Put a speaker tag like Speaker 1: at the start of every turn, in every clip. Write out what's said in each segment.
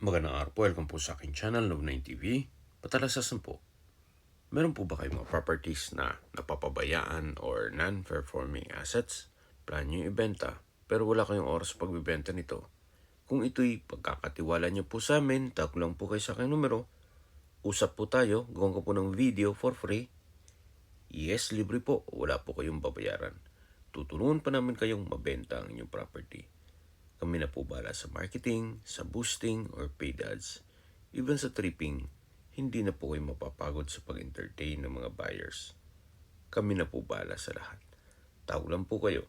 Speaker 1: Magandang araw po, welcome po sa aking channel, Love9 TV. Patalasasan po, meron po ba kayong mga properties na napapabayaan or non-performing assets? Plan nyo ibenta, pero wala kayong oras pagbibenta nito. Kung ito'y pagkakatiwala nyo po sa amin, tag lang po kayo sa aking numero. Usap po tayo, gawin ko po ng video for free. Yes, libre po, wala po kayong babayaran. Tutulungan pa namin kayong mabenta ang inyong property. Kami na po bala sa marketing, sa boosting, or paid ads. Even sa tripping, hindi na po kayo mapapagod sa pag-entertain ng mga buyers. Kami na po bala sa lahat. Tawag lang po kayo.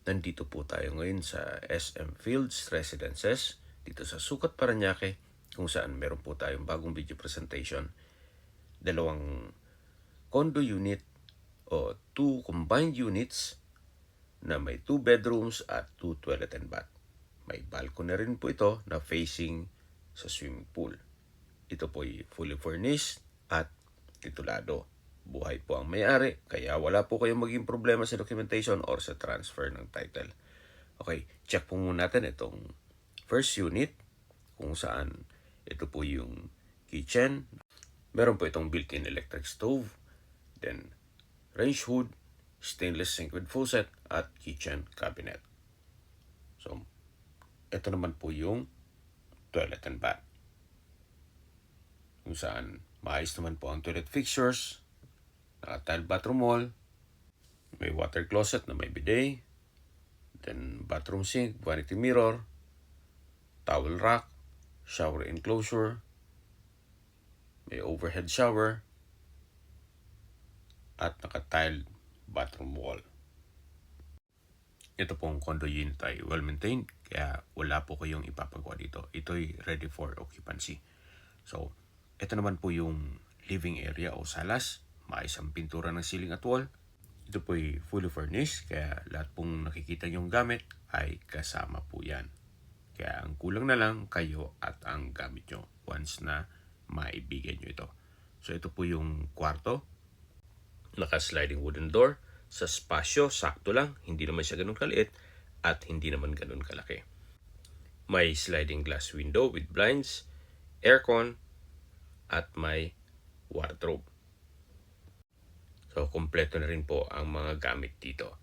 Speaker 1: Nandito po tayo ngayon sa SM Fields Residences, dito sa Sukat, Parañaque, kung saan meron po tayong bagong video presentation. Dalawang condo unit o 2 combined units na may 2 bedrooms at 2 toilet and bath. May balcony rin po ito na facing sa swimming pool. Ito po ay fully furnished at titulado. Buhay po ang may-ari, kaya wala po kayong maging problema sa documentation or sa transfer ng title. Okay, check po muna natin itong first unit kung saan ito po yung kitchen. Meron po itong built-in electric stove, then range hood, stainless sink with faucet, at kitchen cabinet. So, ito naman po yung toilet and bath. Kung saan maayos naman po ang toilet fixtures, naka-tile bathroom wall, may water closet na may bidet, then bathroom sink, vanity mirror, towel rack, shower enclosure, may overhead shower, at naka-tile bathroom wall. Ito pong condo unit ay well-maintained, kaya wala po kayong ipapagawa dito. Ito'y ready for occupancy. So, ito naman po yung living area o salas. Maayos ang pintura ng ceiling at wall. Ito po'y fully furnished, kaya lahat pong nakikita nyong gamit ay kasama po yan. Kaya ang kulang na lang kayo at ang gamit nyo once na maibigay nyo ito. So, ito po yung kwarto. Naka-sliding wooden door. Sa spasyo, sakto lang. Hindi naman siya ganun kaliit at hindi naman ganun kalaki. May sliding glass window with blinds, aircon, at may wardrobe. So, kompleto na rin po ang mga gamit dito.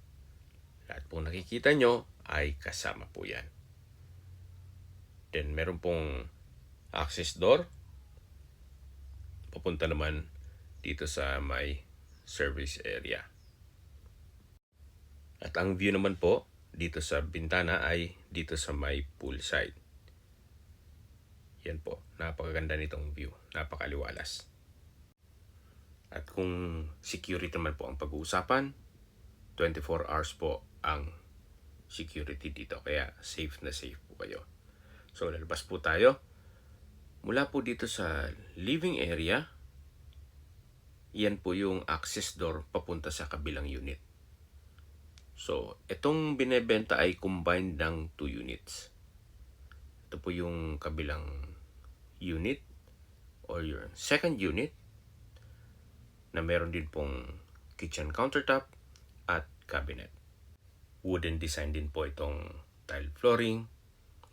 Speaker 1: Lahat pong nakikita nyo ay kasama po yan. Then, meron pong access door. Papunta naman dito sa may service area. At ang view naman po dito sa bintana ay dito sa may poolside. Yan po, napakaganda nitong view, napakaliwalas. At kung security naman po ang pag-uusapan, 24 hours po ang security dito, kaya safe na safe po kayo. So lalabas po tayo. Mula po dito sa living area, yan po yung access door papunta sa kabilang unit. So, itong binebenta ay combined ng 2 units. Ito po yung kabilang unit or your second unit na meron din pong kitchen countertop at cabinet. Wooden design din po itong tile flooring.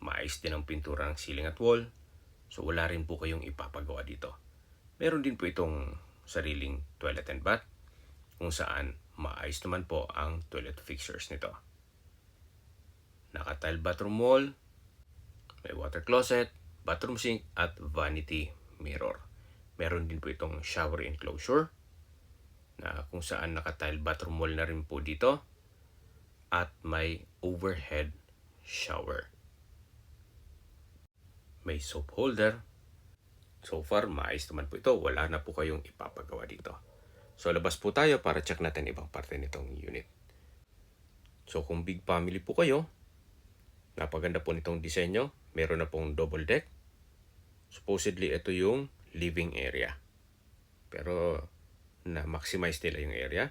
Speaker 1: Maayos din ang pintura ng ceiling at wall. So, wala rin po kayong ipapagawa dito. Meron din po itong sariling toilet and bath kung saan maayos naman po ang toilet fixtures nito. Naka-tile bathroom wall, may water closet, bathroom sink, at vanity mirror. Meron din po itong shower enclosure na kung saan naka-tile bathroom wall na rin po dito at may overhead shower. May soap holder. So far, maayos naman po ito. Wala na po kayong ipapagawa dito. So, labas po tayo para check natin ibang parte nitong unit. So, kung big family po kayo, napaganda po nitong disenyo. Meron na pong double deck. Supposedly, ito yung living area. Pero, na-maximize nila yung area.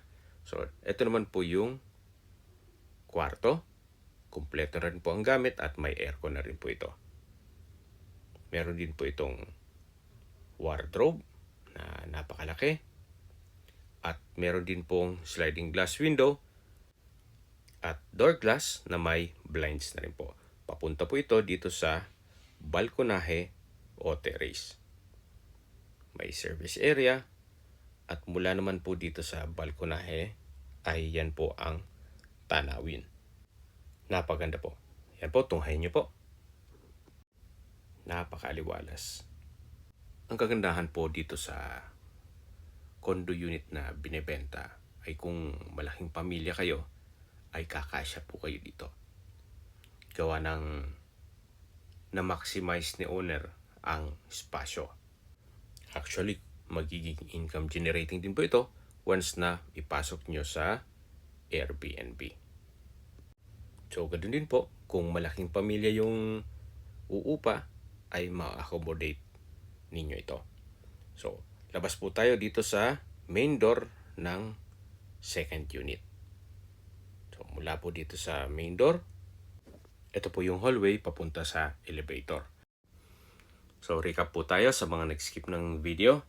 Speaker 1: So, ito naman po yung kwarto. Kompleto na rin po ang gamit at may aircon na rin po ito. Meron din po itong wardrobe na napakalaki. At meron din pong sliding glass window at door glass na may blinds na rin po. Papunta po ito dito sa balkonahe o terrace. May service area at mula naman po dito sa balkonahe ay yan po ang tanawin. Napaganda po. Yan po, tunghayin nyo po. Napakaaliwalas. Ang kagandahan po dito sa condo unit na binebenta ay kung malaking pamilya kayo ay kakasya po kayo dito. Gawa ng na-maximize ni owner ang espasyo. Actually, magiging income generating din po ito once na ipasok nyo sa Airbnb. So, ganoon din po, kung malaking pamilya yung uupa, ay ma-accommodate ninyo ito. So, labas po tayo dito sa main door ng second unit. So, mula po dito sa main door, ito po yung hallway papunta sa elevator. So, recap po tayo sa mga nag-skip ng video.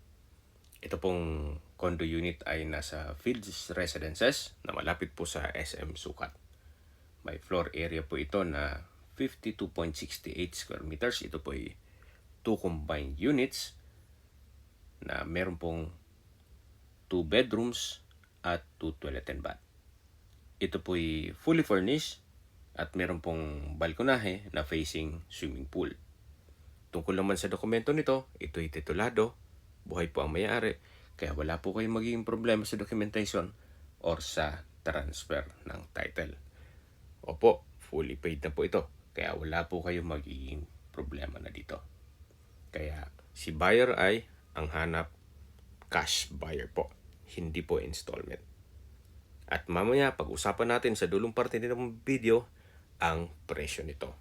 Speaker 1: Ito pong condo unit ay nasa Fields Residences na malapit po sa SM Sukat. May floor area po ito na 52.68 square meters. Ito po ay 2 combined units na meron pong 2 bedrooms at 2 toilet and bath. Ito po ay fully furnished at meron pong balkonahe na facing swimming pool. Tungkol naman sa dokumento nito, ito ay titulado, buhay po ang may-ari, kaya wala po kayong magiging problema sa documentation or sa transfer ng title. Opo, fully paid na po ito, kaya wala po kayong magiging problema na dito. Kaya si buyer ay ang hanap cash buyer po, hindi po installment. At mamaya pag-usapan natin sa dulong parte ng video ang presyo nito.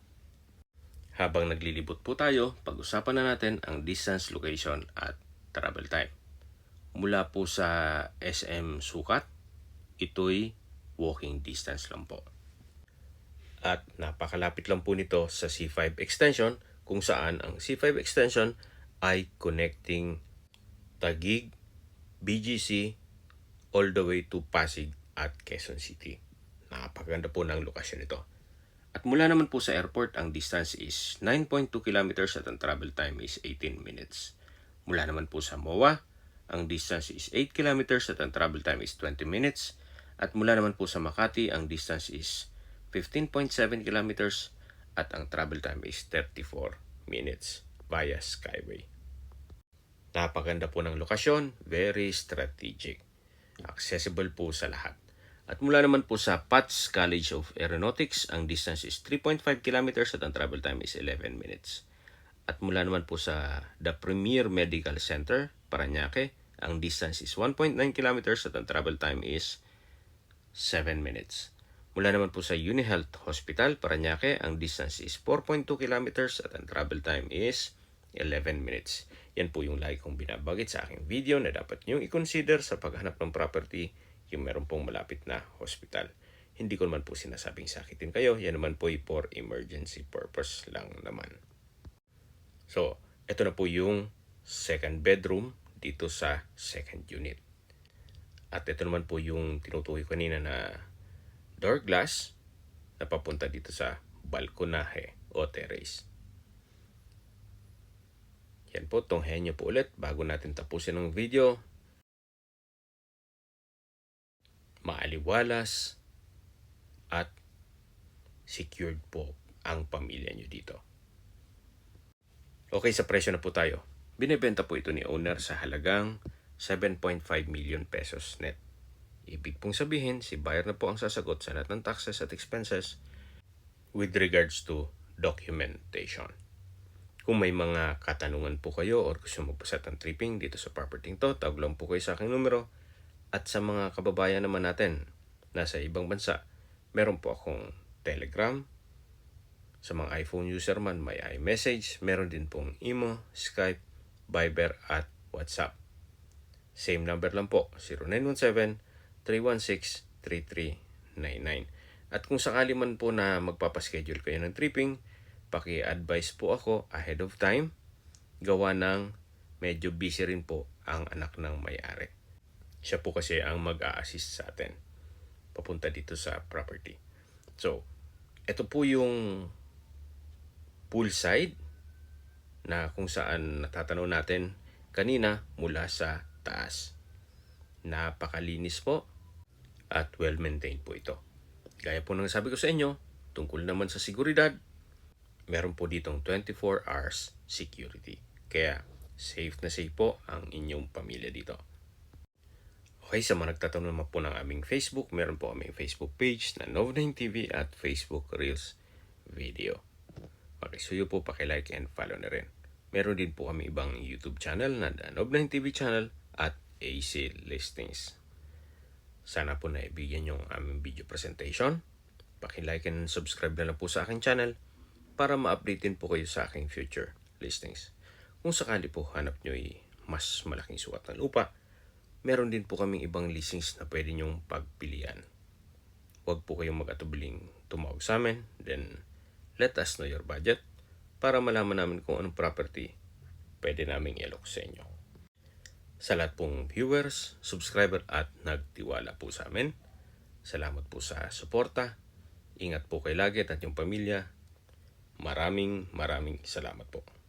Speaker 1: Habang naglilibot po tayo, pag-usapan na natin ang distance, location at travel time. Mula po sa SM Sukat, ito'y walking distance lang po. At napakalapit lang po nito sa C5 extension, kung saan ang C5 extension ay connecting Taguig, BGC, all the way to Pasig at Quezon City. Napakaganda po ng lokasyon nito. At mula naman po sa airport, ang distance is 9.2 kilometers at ang travel time is 18 minutes. Mula naman po sa MOA, ang distance is 8 kilometers at ang travel time is 20 minutes. At mula naman po sa Makati, ang distance is 15.7 kilometers at ang travel time is 34 minutes via Skyway. Napaganda po ng lokasyon, very strategic. Accessible po sa lahat. At mula naman po sa PATS College of Aeronautics, ang distance is 3.5 kilometers at ang travel time is 11 minutes. At mula naman po sa The Premier Medical Center, Parañaque, ang distance is 1.9 kilometers at ang travel time is 7 minutes. Mula naman po sa UniHealth Hospital, Parañaque, ang distance is 4.2 kilometers at ang travel time is 11 minutes. Yan po yung lagi kong binabagit sa aking video na dapat nyo i-consider sa paghanap ng property yung meron pong malapit na hospital. Hindi ko naman po sinasabing sakitin kayo. Yan naman po for emergency purpose lang naman. So, ito na po yung second bedroom dito sa second unit. At ito naman po yung tinutukoy kanina na door glass na papunta dito sa balkonahe o terrace. Yan po, tunghayin nyo po ulit bago natin tapusin ang video. Maaliwalas at secured po ang pamilya nyo dito. Okay, sa presyo na po tayo. Binibenta po ito ni owner sa halagang 7.5 million pesos net. Ibig pong sabihin, si buyer na po ang sasagot sa lahat ng taxes at expenses with regards to documentation. Kung may mga katanungan po kayo or gusto magpaset ng tripping dito sa property to, tawag lang po kayo sa aking numero. At sa mga kababayan naman natin nasa ibang bansa, meron po akong Telegram. Sa mga iPhone user man, may iMessage. Meron din pong Imo, Skype, Viber at WhatsApp. Same number lang po, 0917-316-3399. At kung sakali man po na magpapaschedule kayo ng tripping, paki-advise po ako ahead of time. Gawa ng medyo busy rin po ang anak ng may-ari. Siya po kasi ang mag-a-assist sa atin papunta dito sa property. So, ito po yung poolside na kung saan natatanaw natin kanina mula sa taas. Napakalinis po at well-maintained po ito. Gaya po ng sabi ko sa inyo, tungkol naman sa seguridad, meron po ditong 24 hours security. Kaya safe na safe po ang inyong pamilya dito. Okay, sa mga nagtatanong naman po ng aming Facebook, meron po aming Facebook page na Nov9 TV at Facebook Reels Video. Okay, so yun po pakilike and follow na rin. Meron din po kami ibang YouTube channel na Nov9 TV channel at AC Listings. Sana po naibigyan yung aming video presentation. Pakilike and subscribe na lang po sa aking channel para ma-update din po kayo sa aking future listings. Kung sakali po hanap nyo mas malaking sukat ng lupa, meron din po kaming ibang listings na pwede nyong pagpilian. Huwag po kayong mag-atubiling tumawag sa amin, then let us know your budget para malaman namin kung anong property pwede naming i-alok sa inyo. Sa lahat pong viewers, subscriber at nagtiwala po sa amin, salamat po sa suporta. Ingat po kayo lagi at yung pamilya. Maraming salamat po.